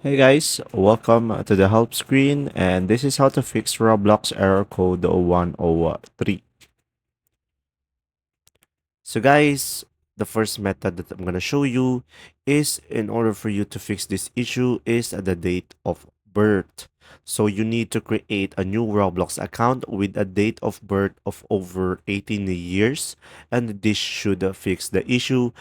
Hey guys, welcome to the help screen, and this is how to fix Roblox error code 103. So guys, the first method that I'm going to show you is in order for you to fix this issue is the date of birth. So you need to create a new Roblox account with a date of birth of over 18 years, and this should fix the issue.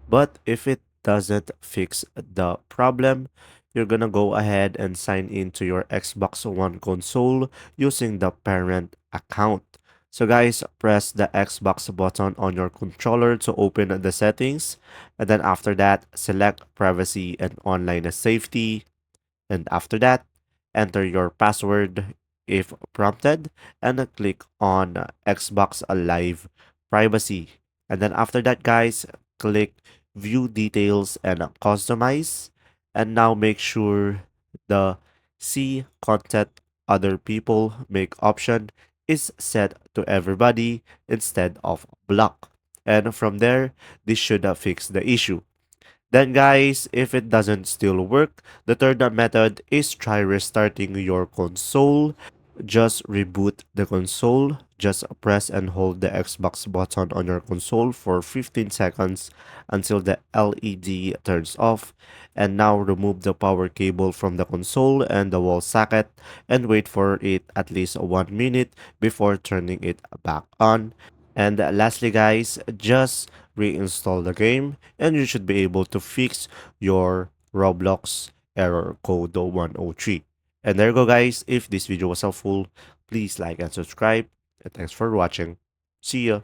But if it doesn't fix the problem, you're gonna go ahead and sign into your Xbox One console using the parent account. So guys, press the Xbox button on your controller to open the settings. And then after that, select privacy and online safety. And after that, enter your password if prompted and click on Xbox Live Privacy. And then after that, guys, click View Details and Customize. And now make sure the See Content Other People Make option is set to everybody instead of block. And from there, this should fix the issue. Then guys, if it doesn't still work, the third method is try restarting your console. Just reboot the console. Just press and hold the Xbox button on your console for 15 seconds until the LED turns off. And now remove the power cable from the console and the wall socket and wait for it at least 1 minute before turning it back on. And lastly guys, just reinstall the game and you should be able to fix your Roblox error code 103. And there you go guys, if this video was helpful, please like and subscribe. And thanks for watching. See ya.